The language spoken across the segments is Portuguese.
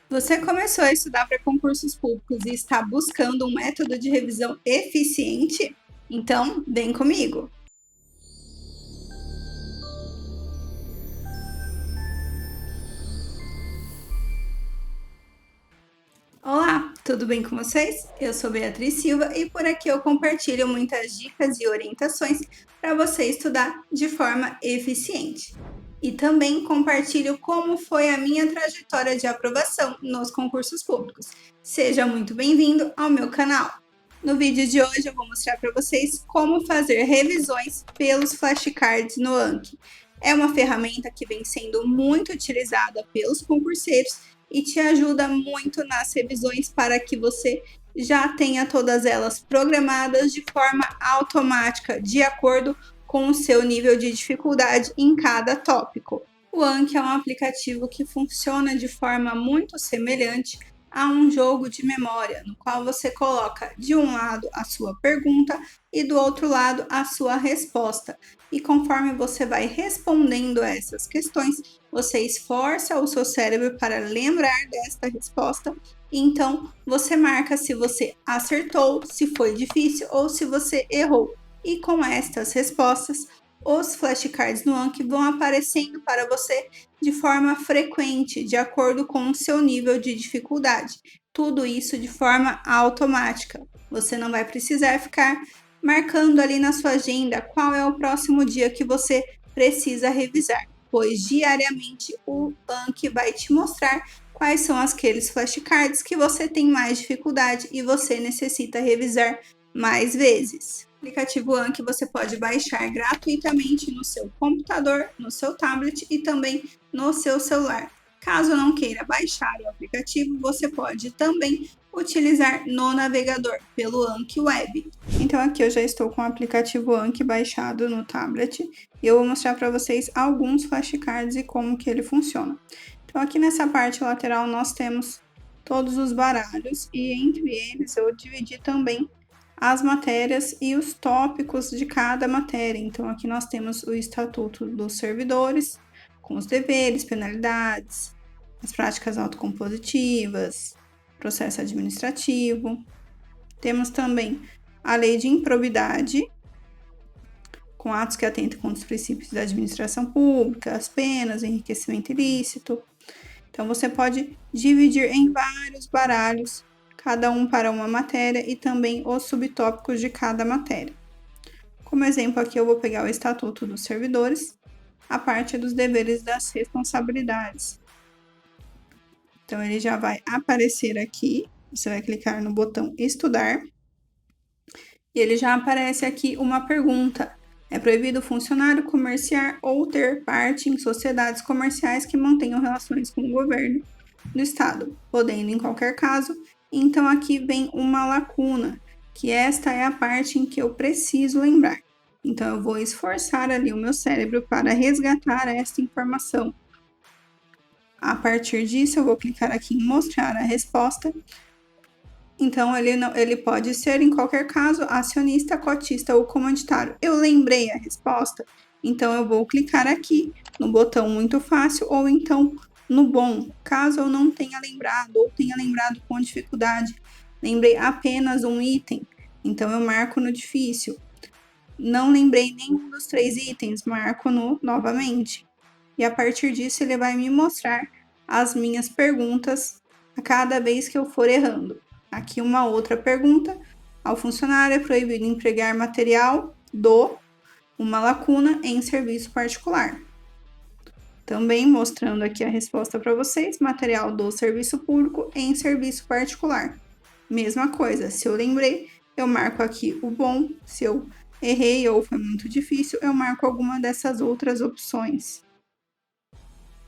Você começou a estudar para concursos públicos e está buscando um método de revisão eficiente? Então, vem comigo! Olá, tudo bem com vocês? Eu sou Beatriz Silva e por aqui eu compartilho muitas dicas e orientações para você estudar de forma eficiente. E também compartilho como foi a minha trajetória de aprovação nos concursos públicos. Seja muito bem-vindo ao meu canal! No vídeo de hoje eu vou mostrar para vocês como fazer revisões pelos flashcards no Anki. É uma ferramenta que vem sendo muito utilizada pelos concurseiros e te ajuda muito nas revisões para que você já tenha todas elas programadas de forma automática, de acordo com o seu nível de dificuldade em cada tópico. O Anki é um aplicativo que funciona de forma muito semelhante a um jogo de memória, no qual você coloca de um lado a sua pergunta e do outro lado a sua resposta. E conforme você vai respondendo essas questões, você esforça o seu cérebro para lembrar desta resposta. Então, você marca se você acertou, se foi difícil ou se você errou. E com estas respostas, os flashcards no Anki vão aparecendo para você de forma frequente, de acordo com o seu nível de dificuldade. Tudo isso de forma automática. Você não vai precisar ficar marcando ali na sua agenda qual é o próximo dia que você precisa revisar, pois diariamente o Anki vai te mostrar quais são aqueles flashcards que você tem mais dificuldade e você necessita revisar mais vezes. O aplicativo Anki você pode baixar gratuitamente no seu computador, no seu tablet e também no seu celular. Caso não queira baixar o aplicativo, você pode também utilizar no navegador pelo Anki Web. Então aqui eu já estou com o aplicativo Anki baixado no tablet e eu vou mostrar para vocês alguns flashcards e como que ele funciona. Então aqui nessa parte lateral nós temos todos os baralhos e entre eles eu dividi também as matérias e os tópicos de cada matéria. Então aqui nós temos o Estatuto dos Servidores, com os deveres, penalidades, as práticas autocompositivas, processo administrativo. Temos também a lei de improbidade, com atos que atentam contra os princípios da administração pública, as penas, enriquecimento ilícito. Então você pode dividir em vários baralhos, cada um para uma matéria e também os subtópicos de cada matéria. Como exemplo aqui eu vou pegar o Estatuto dos Servidores, a parte dos deveres e das responsabilidades. Então ele já vai aparecer aqui, você vai clicar no botão estudar, e ele já aparece aqui uma pergunta. É proibido o funcionário comerciar ou ter parte em sociedades comerciais que mantenham relações com o governo do estado, podendo em qualquer caso. Então aqui vem uma lacuna, que esta é a parte em que eu preciso lembrar. Então eu vou esforçar ali o meu cérebro para resgatar esta informação. A partir disso eu vou clicar aqui em mostrar a resposta. Então ele pode ser em qualquer caso acionista, cotista ou comanditário. Eu lembrei a resposta, então eu vou clicar aqui no botão muito fácil ou então no bom, caso eu não tenha lembrado ou tenha lembrado com dificuldade. Lembrei apenas um item, então eu marco no difícil. Não lembrei nenhum dos 3 itens, marco no novamente. E a partir disso ele vai me mostrar as minhas perguntas a cada vez que eu for errando. Aqui uma outra pergunta. Ao funcionário é proibido empregar material uma lacuna em serviço particular. Também mostrando aqui a resposta para vocês, material do serviço público em serviço particular. Mesma coisa, se eu lembrei, eu marco aqui o bom, se eu errei ou foi muito difícil, eu marco alguma dessas outras opções.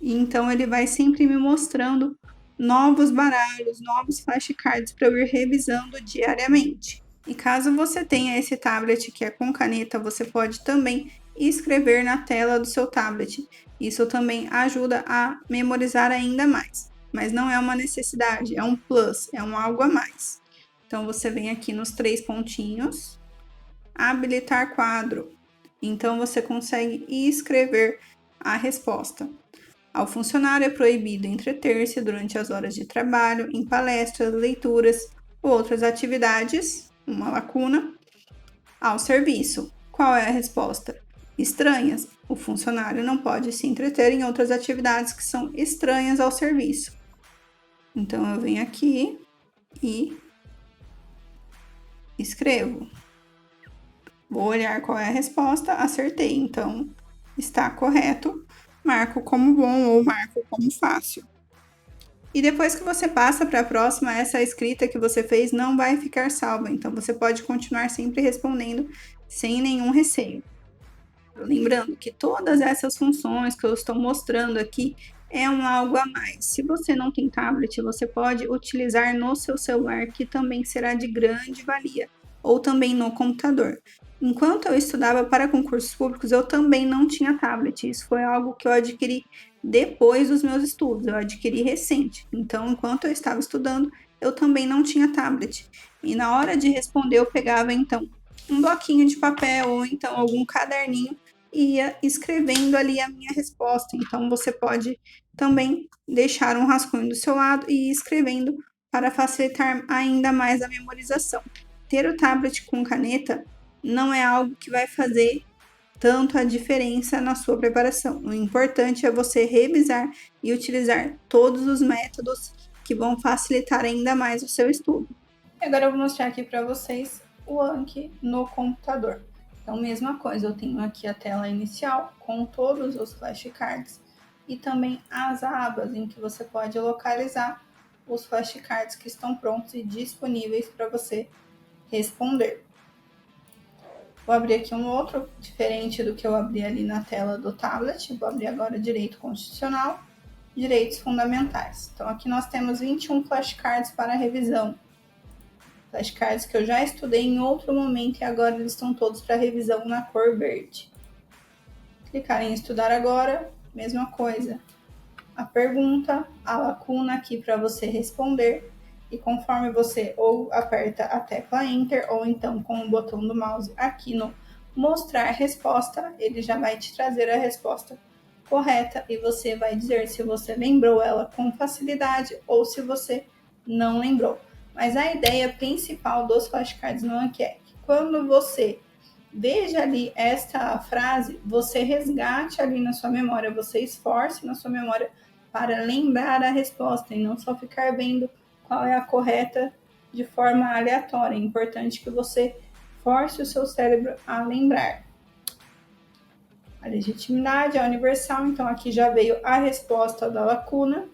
E então ele vai sempre me mostrando novos baralhos, novos flashcards para eu ir revisando diariamente. E caso você tenha esse tablet que é com caneta, você pode também escrever na tela do seu tablet. Isso também ajuda a memorizar ainda mais. Mas não é uma necessidade, é um plus, é um algo a mais. Então você vem aqui nos 3 pontinhos, habilitar quadro. Então você consegue escrever a resposta. Ao funcionário é proibido entreter-se durante as horas de trabalho, em palestras, leituras ou outras atividades, uma lacuna, ao serviço. Qual é a resposta? Estranhas. O funcionário não pode se entreter em outras atividades que são estranhas ao serviço. Então, eu venho aqui e escrevo. Vou olhar qual é a resposta, acertei. Então, está correto. Marco como bom ou marco como fácil. E depois que você passa para a próxima, essa escrita que você fez não vai ficar salva. Então, você pode continuar sempre respondendo sem nenhum receio. Lembrando que todas essas funções que eu estou mostrando aqui é algo a mais. Se você não tem tablet, você pode utilizar no seu celular, que também será de grande valia, ou também no computador. Enquanto eu estudava para concursos públicos, eu também não tinha tablet. Isso foi algo que eu adquiri depois dos meus estudos, eu adquiri recente. Então, enquanto eu estava estudando, eu também não tinha tablet. E na hora de responder, eu pegava então um bloquinho de papel ou então algum caderninho e ia escrevendo ali a minha resposta. Então, você pode também deixar um rascunho do seu lado e ir escrevendo para facilitar ainda mais a memorização. Ter o tablet com caneta não é algo que vai fazer tanto a diferença na sua preparação. O importante é você revisar e utilizar todos os métodos que vão facilitar ainda mais o seu estudo. Agora eu vou mostrar aqui para vocês o Anki no computador. Então, mesma coisa, eu tenho aqui a tela inicial com todos os flashcards e também as abas em que você pode localizar os flashcards que estão prontos e disponíveis para você responder. Vou abrir aqui um outro, diferente do que eu abri ali na tela do tablet. Vou abrir agora Direito Constitucional, Direitos Fundamentais. Então, aqui nós temos 21 flashcards para revisão. Flashcards que eu já estudei em outro momento e agora eles estão todos para revisão na cor verde. Clicar em Estudar Agora, mesma coisa. A pergunta, a lacuna aqui para você responder. E conforme você ou aperta a tecla Enter, ou então com o botão do mouse aqui no Mostrar Resposta, ele já vai te trazer a resposta correta e você vai dizer se você lembrou ela com facilidade ou se você não lembrou. Mas a ideia principal dos flashcards no Anki é que quando você veja ali esta frase, você resgate ali na sua memória, você esforce na sua memória para lembrar a resposta e não só ficar vendo qual é a correta de forma aleatória. É importante que você force o seu cérebro a lembrar. A legitimidade é universal, então aqui já veio a resposta da lacuna,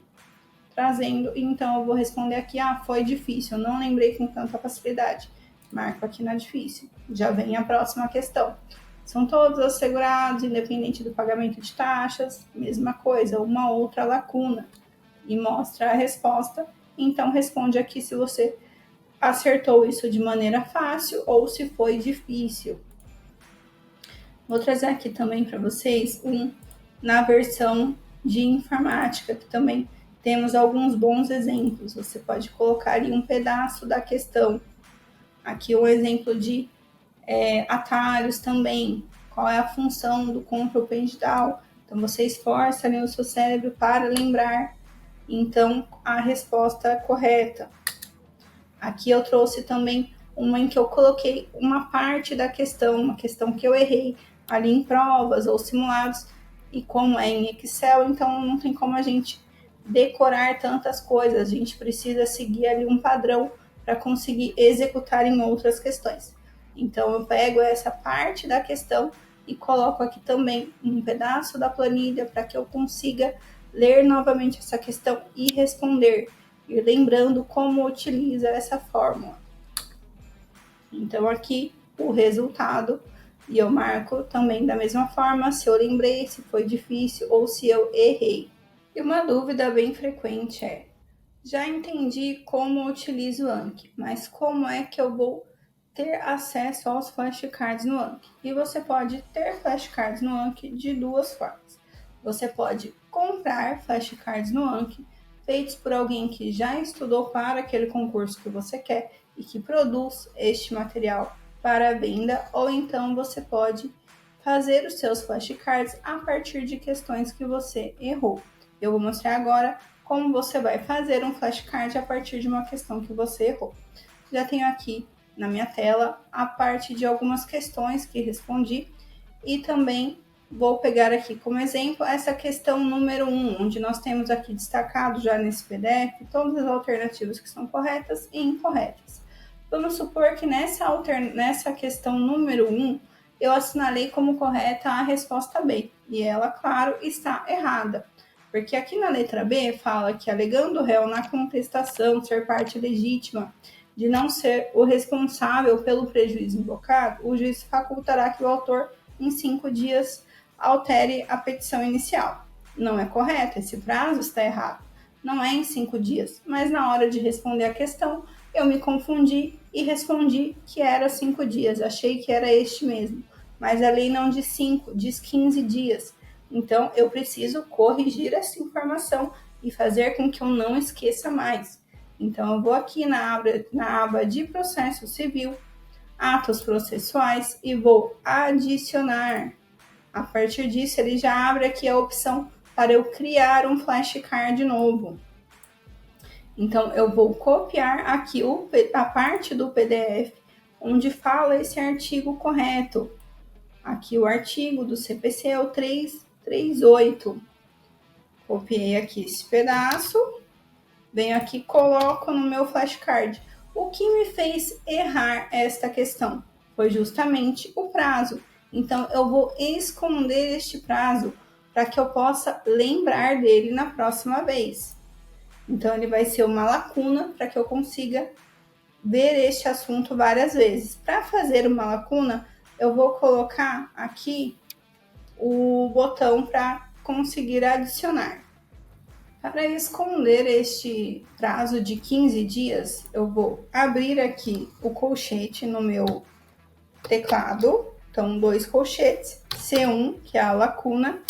trazendo, então eu vou responder aqui, foi difícil, eu não lembrei com tanta facilidade. Marco aqui na difícil. Já vem a próxima questão. São todos assegurados, independente do pagamento de taxas, mesma coisa, uma outra lacuna. E mostra a resposta. Então, responde aqui se você acertou isso de maneira fácil ou se foi difícil. Vou trazer aqui também para vocês na versão de informática, que também temos alguns bons exemplos. Você pode colocar ali um pedaço da questão. Aqui um exemplo de atalhos também. Qual é a função do control page down? Então, você esforça ali o seu cérebro para lembrar então a resposta correta. Aqui eu trouxe também uma em que eu coloquei uma parte da questão, uma questão que eu errei ali em provas ou simulados, e como é em Excel, então não tem como a gente decorar tantas coisas, a gente precisa seguir ali um padrão para conseguir executar em outras questões. Então eu pego essa parte da questão e coloco aqui também um pedaço da planilha para que eu consiga ler novamente essa questão e responder, e lembrando como utiliza essa fórmula. Então, aqui o resultado, e eu marco também da mesma forma, se eu lembrei, se foi difícil ou se eu errei. E uma dúvida bem frequente é, já entendi como utilizo o Anki, mas como é que eu vou ter acesso aos flashcards no Anki? E você pode ter flashcards no Anki de duas formas. Você pode comprar flashcards no Anki, feitos por alguém que já estudou para aquele concurso que você quer e que produz este material para venda, ou então você pode fazer os seus flashcards a partir de questões que você errou. Eu vou mostrar agora como você vai fazer um flashcard a partir de uma questão que você errou. Já tenho aqui na minha tela a parte de algumas questões que respondi e também vou pegar aqui como exemplo essa questão número 1, onde nós temos aqui destacado já nesse PDF todas as alternativas que são corretas e incorretas. Vamos supor que nessa questão número 1, eu assinalei como correta a resposta B, e ela, claro, está errada. Porque aqui na letra B fala que alegando o réu na contestação ser parte legítima de não ser o responsável pelo prejuízo invocado, o juiz facultará que o autor, em 5 dias, altere a petição inicial. Não é correto, esse prazo está errado. Não é em 5 dias, mas na hora de responder a questão, eu me confundi e respondi que era 5 dias, achei que era este mesmo. Mas a lei não diz 5, diz 15 dias. Então, eu preciso corrigir essa informação e fazer com que eu não esqueça mais. Então, eu vou aqui na aba de processo civil, atos processuais e vou adicionar. A partir disso, ele já abre aqui a opção para eu criar um flashcard novo. Então, eu vou copiar aqui a parte do PDF onde fala esse artigo correto. Aqui o artigo do CPC é o 338. Copiei aqui esse pedaço, venho aqui e coloco no meu flashcard. O que me fez errar esta questão foi justamente o prazo. Então, eu vou esconder este prazo para que eu possa lembrar dele na próxima vez. Então, ele vai ser uma lacuna para que eu consiga ver este assunto várias vezes. Para fazer uma lacuna, eu vou colocar aqui o botão para conseguir adicionar. Para esconder este prazo de 15 dias, eu vou abrir aqui o colchete no meu teclado. Então, 2 colchetes, C1, que é a lacuna,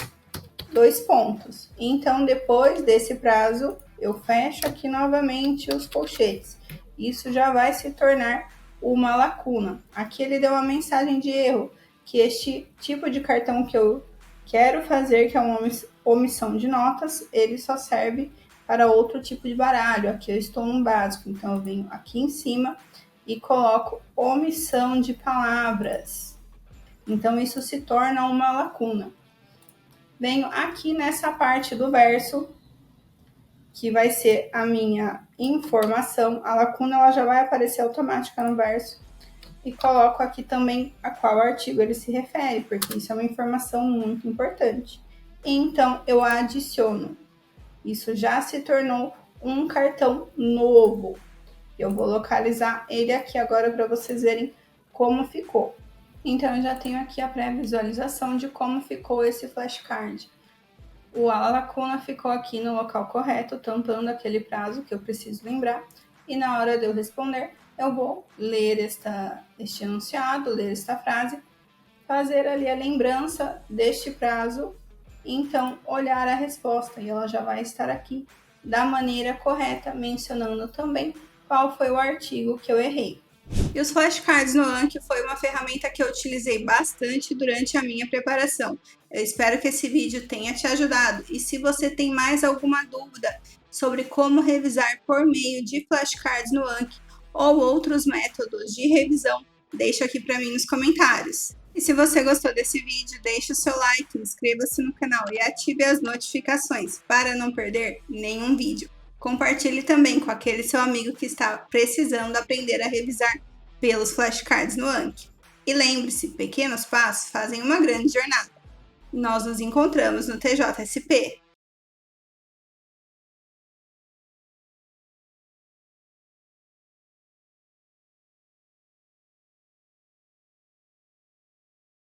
2 pontos. Então, depois desse prazo, eu fecho aqui novamente os colchetes. Isso já vai se tornar uma lacuna. Aqui ele deu uma mensagem de erro, que este tipo de cartão que eu quero fazer, que é uma omissão de notas, ele só serve para outro tipo de baralho. Aqui eu estou no básico, então eu venho aqui em cima e coloco omissão de palavras. Então isso se torna uma lacuna. Venho aqui nessa parte do verso, que vai ser a minha informação. A lacuna ela já vai aparecer automática no verso. E coloco aqui também a qual artigo ele se refere, porque isso é uma informação muito importante. Então, eu adiciono. Isso já se tornou um cartão novo. Eu vou localizar ele aqui agora para vocês verem como ficou. Então, eu já tenho aqui a pré-visualização de como ficou esse flashcard. A lacuna ficou aqui no local correto, tampando aquele prazo que eu preciso lembrar. E na hora de eu responder, eu vou ler este enunciado, ler esta frase, fazer ali a lembrança deste prazo, e então olhar a resposta. E ela já vai estar aqui da maneira correta, mencionando também qual foi o artigo que eu errei. E os flashcards no Anki foi uma ferramenta que eu utilizei bastante durante a minha preparação. Eu espero que esse vídeo tenha te ajudado. E se você tem mais alguma dúvida sobre como revisar por meio de flashcards no Anki ou outros métodos de revisão, deixa aqui para mim nos comentários. E se você gostou desse vídeo, deixe o seu like, inscreva-se no canal e ative as notificações para não perder nenhum vídeo. Compartilhe também com aquele seu amigo que está precisando aprender a revisar pelos flashcards no Anki. E lembre-se, pequenos passos fazem uma grande jornada. Nós nos encontramos no TJSP.